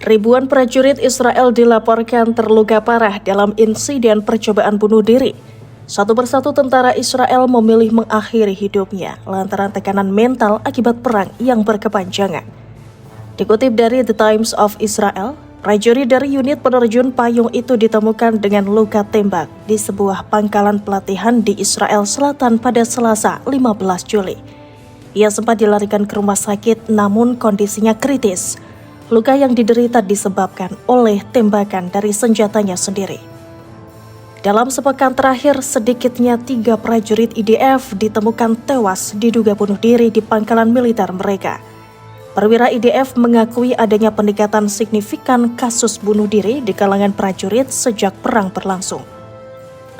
Ribuan prajurit Israel dilaporkan terluka parah dalam insiden percobaan bunuh diri. Satu persatu tentara Israel memilih mengakhiri hidupnya lantaran tekanan mental akibat perang yang berkepanjangan. Dikutip dari The Times of Israel, prajurit dari unit penerjun payung itu ditemukan dengan luka tembak di sebuah pangkalan pelatihan di Israel Selatan pada Selasa 15 Juli. Ia sempat dilarikan ke rumah sakit namun kondisinya kritis. Luka yang diderita disebabkan oleh tembakan dari senjatanya sendiri. Dalam sepekan terakhir, sedikitnya 3 prajurit IDF ditemukan tewas diduga bunuh diri di pangkalan militer mereka. Perwira IDF mengakui adanya peningkatan signifikan kasus bunuh diri di kalangan prajurit sejak perang berlangsung.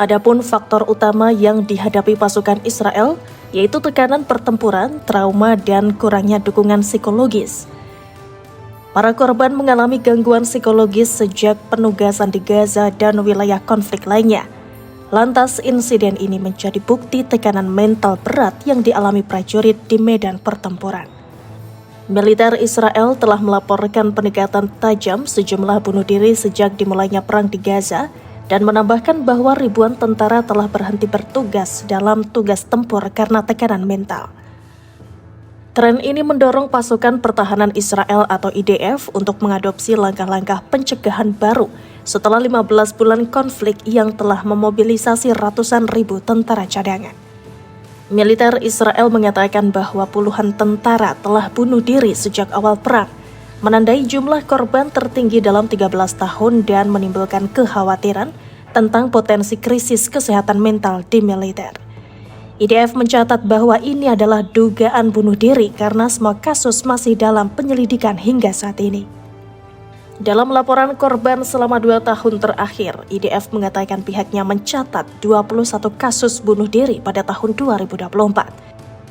Adapun faktor utama yang dihadapi pasukan Israel yaitu tekanan pertempuran, trauma, dan kurangnya dukungan psikologis. Para korban mengalami gangguan psikologis sejak penugasan di Gaza dan wilayah konflik lainnya. Lantas, insiden ini menjadi bukti tekanan mental berat yang dialami prajurit di medan pertempuran. Militer Israel telah melaporkan peningkatan tajam sejumlah bunuh diri sejak dimulainya perang di Gaza dan menambahkan bahwa ribuan tentara telah berhenti bertugas dalam tugas tempur karena tekanan mental. Tren ini mendorong pasukan pertahanan Israel atau IDF untuk mengadopsi langkah-langkah pencegahan baru setelah 15 bulan konflik yang telah memobilisasi ratusan ribu tentara cadangan. Militer Israel mengatakan bahwa puluhan tentara telah bunuh diri sejak awal perang, menandai jumlah korban tertinggi dalam 13 tahun dan menimbulkan kekhawatiran tentang potensi krisis kesehatan mental di militer. IDF mencatat bahwa ini adalah dugaan bunuh diri karena semua kasus masih dalam penyelidikan hingga saat ini. Dalam laporan korban selama 2 tahun terakhir, IDF mengatakan pihaknya mencatat 21 kasus bunuh diri pada tahun 2024,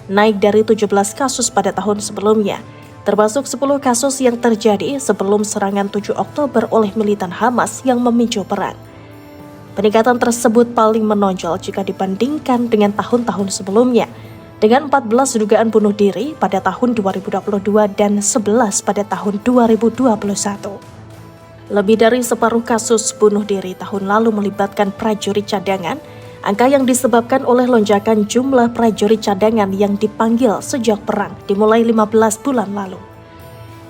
naik dari 17 kasus pada tahun sebelumnya, termasuk 10 kasus yang terjadi sebelum serangan 7 Oktober oleh militan Hamas yang memicu perang. Peningkatan tersebut paling menonjol jika dibandingkan dengan tahun-tahun sebelumnya, dengan 14 dugaan bunuh diri pada tahun 2022 dan 11 pada tahun 2021. Lebih dari separuh kasus bunuh diri tahun lalu melibatkan prajurit cadangan, angka yang disebabkan oleh lonjakan jumlah prajurit cadangan yang dipanggil sejak perang dimulai 15 bulan lalu.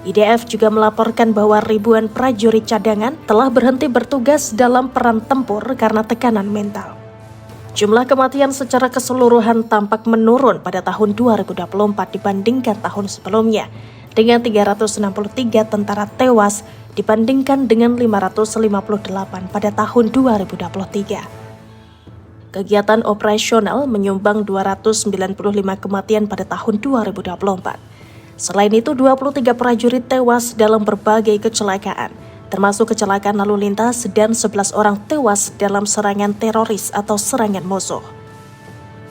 IDF juga melaporkan bahwa ribuan prajurit cadangan telah berhenti bertugas dalam peran tempur karena tekanan mental. Jumlah kematian secara keseluruhan tampak menurun pada tahun 2024 dibandingkan tahun sebelumnya, dengan 363 tentara tewas dibandingkan dengan 558 pada tahun 2023. Kegiatan operasional menyumbang 295 kematian pada tahun 2024. Selain itu, 23 prajurit tewas dalam berbagai kecelakaan, termasuk kecelakaan lalu lintas dan 11 orang tewas dalam serangan teroris atau serangan musuh.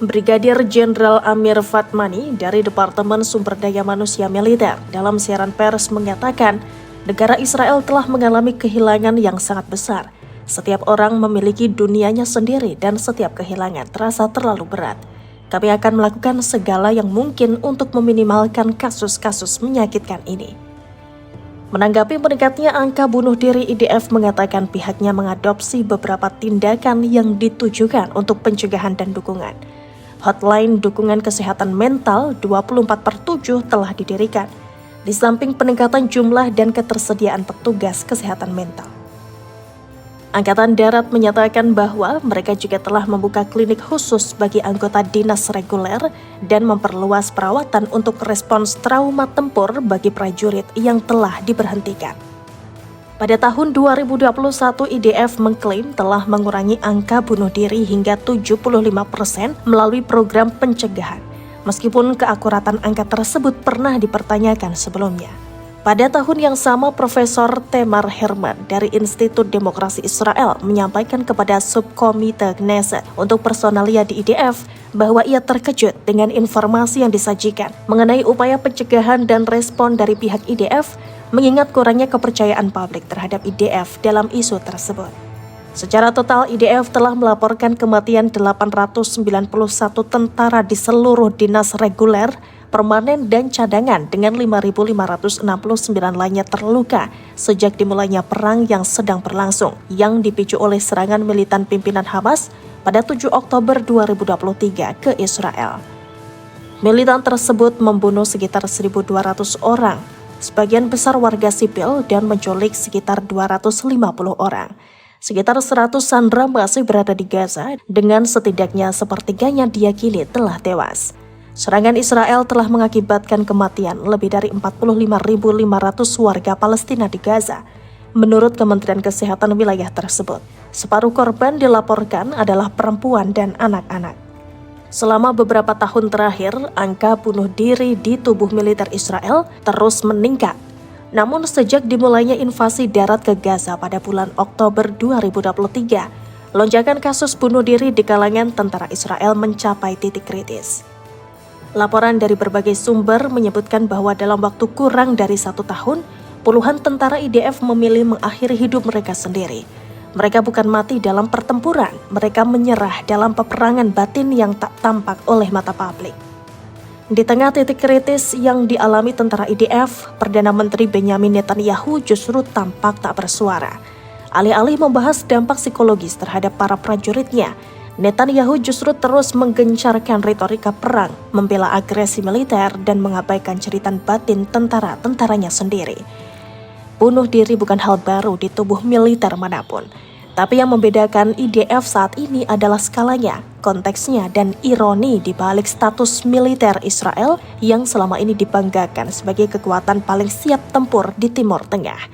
Brigadir Jenderal Amir Fatmani dari Departemen Sumber Daya Manusia Militer dalam siaran pers mengatakan, negara Israel telah mengalami kehilangan yang sangat besar. Setiap orang memiliki dunianya sendiri dan setiap kehilangan terasa terlalu berat. Kami akan melakukan segala yang mungkin untuk meminimalkan kasus-kasus menyakitkan ini. Menanggapi meningkatnya angka bunuh diri, IDF mengatakan pihaknya mengadopsi beberapa tindakan yang ditujukan untuk pencegahan dan dukungan. Hotline dukungan kesehatan mental 24/7 telah didirikan, di samping peningkatan jumlah dan ketersediaan petugas kesehatan mental. Angkatan Darat menyatakan bahwa mereka juga telah membuka klinik khusus bagi anggota dinas reguler dan memperluas perawatan untuk respons trauma tempur bagi prajurit yang telah diberhentikan. Pada tahun 2021, IDF mengklaim telah mengurangi angka bunuh diri hingga 75% melalui program pencegahan, meskipun keakuratan angka tersebut pernah dipertanyakan sebelumnya. Pada tahun yang sama, Profesor Tamar Herman dari Institut Demokrasi Israel menyampaikan kepada Subkomite Knesset untuk Personalia di IDF bahwa ia terkejut dengan informasi yang disajikan mengenai upaya pencegahan dan respon dari pihak IDF, mengingat kurangnya kepercayaan publik terhadap IDF dalam isu tersebut. Secara total, IDF telah melaporkan kematian 891 tentara di seluruh dinas reguler permanen dan cadangan dengan 5.569 lainnya terluka sejak dimulainya perang yang sedang berlangsung yang dipicu oleh serangan militan pimpinan Hamas pada 7 Oktober 2023 ke Israel. Militan tersebut membunuh sekitar 1.200 orang, sebagian besar warga sipil, dan menculik sekitar 250 orang. Sekitar 100 sandera masih berada di Gaza dengan setidaknya sepertiganya diyakini telah tewas. Serangan Israel telah mengakibatkan kematian lebih dari 45.500 warga Palestina di Gaza, menurut Kementerian Kesehatan wilayah tersebut. Separuh korban dilaporkan adalah perempuan dan anak-anak. Selama beberapa tahun terakhir, angka bunuh diri di tubuh militer Israel terus meningkat. Namun sejak dimulainya invasi darat ke Gaza pada bulan Oktober 2023, lonjakan kasus bunuh diri di kalangan tentara Israel mencapai titik kritis. Laporan dari berbagai sumber menyebutkan bahwa dalam waktu kurang dari 1 tahun, puluhan tentara IDF memilih mengakhiri hidup mereka sendiri. Mereka bukan mati dalam pertempuran, mereka menyerah dalam peperangan batin yang tak tampak oleh mata publik. Di tengah titik kritis yang dialami tentara IDF, Perdana Menteri Benyamin Netanyahu justru tampak tak bersuara. Alih-alih membahas dampak psikologis terhadap para prajuritnya, Netanyahu justru terus menggencarkan retorika perang, membela agresi militer, dan mengabaikan jeritan batin tentara-tentaranya sendiri. Bunuh diri bukan hal baru di tubuh militer manapun. Tapi yang membedakan IDF saat ini adalah skalanya, konteksnya, dan ironi di balik status militer Israel yang selama ini dibanggakan sebagai kekuatan paling siap tempur di Timur Tengah.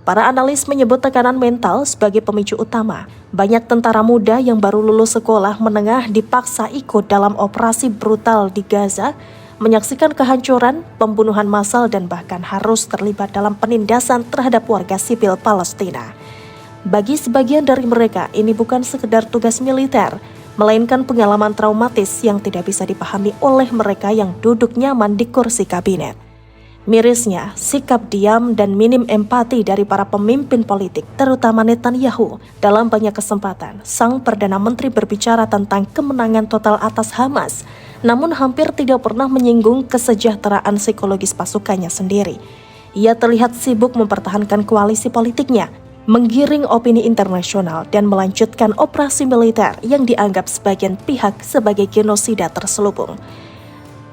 Para analis menyebut tekanan mental sebagai pemicu utama. Banyak tentara muda yang baru lulus sekolah menengah dipaksa ikut dalam operasi brutal di Gaza, menyaksikan kehancuran, pembunuhan massal, dan bahkan harus terlibat dalam penindasan terhadap warga sipil Palestina. Bagi sebagian dari mereka, ini bukan sekedar tugas militer, melainkan pengalaman traumatis yang tidak bisa dipahami oleh mereka yang duduk nyaman di kursi kabinet. Mirisnya, sikap diam dan minim empati dari para pemimpin politik, terutama Netanyahu. Dalam banyak kesempatan, sang Perdana Menteri berbicara tentang kemenangan total atas Hamas, namun hampir tidak pernah menyinggung kesejahteraan psikologis pasukannya sendiri. Ia terlihat sibuk mempertahankan koalisi politiknya, menggiring opini internasional, dan melanjutkan operasi militer yang dianggap sebagian pihak sebagai genosida terselubung.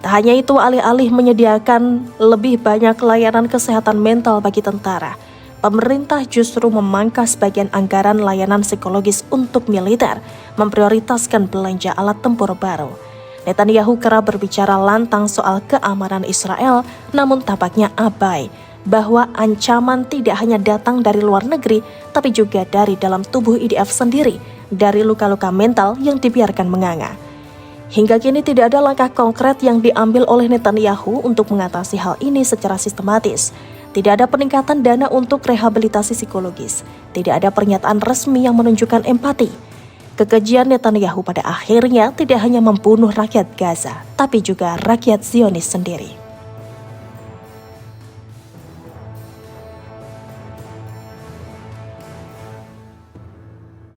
Tak hanya itu, alih-alih menyediakan lebih banyak layanan kesehatan mental bagi tentara, pemerintah justru memangkas bagian anggaran layanan psikologis untuk militer, memprioritaskan belanja alat tempur baru. Netanyahu kerap berbicara lantang soal keamanan Israel, namun tampaknya abai bahwa ancaman tidak hanya datang dari luar negeri, tapi juga dari dalam tubuh IDF sendiri, dari luka-luka mental yang dibiarkan menganga. Hingga kini tidak ada langkah konkret yang diambil oleh Netanyahu untuk mengatasi hal ini secara sistematis. Tidak ada peningkatan dana untuk rehabilitasi psikologis. Tidak ada pernyataan resmi yang menunjukkan empati. Kekejian Netanyahu pada akhirnya tidak hanya membunuh rakyat Gaza, tapi juga rakyat Zionis sendiri.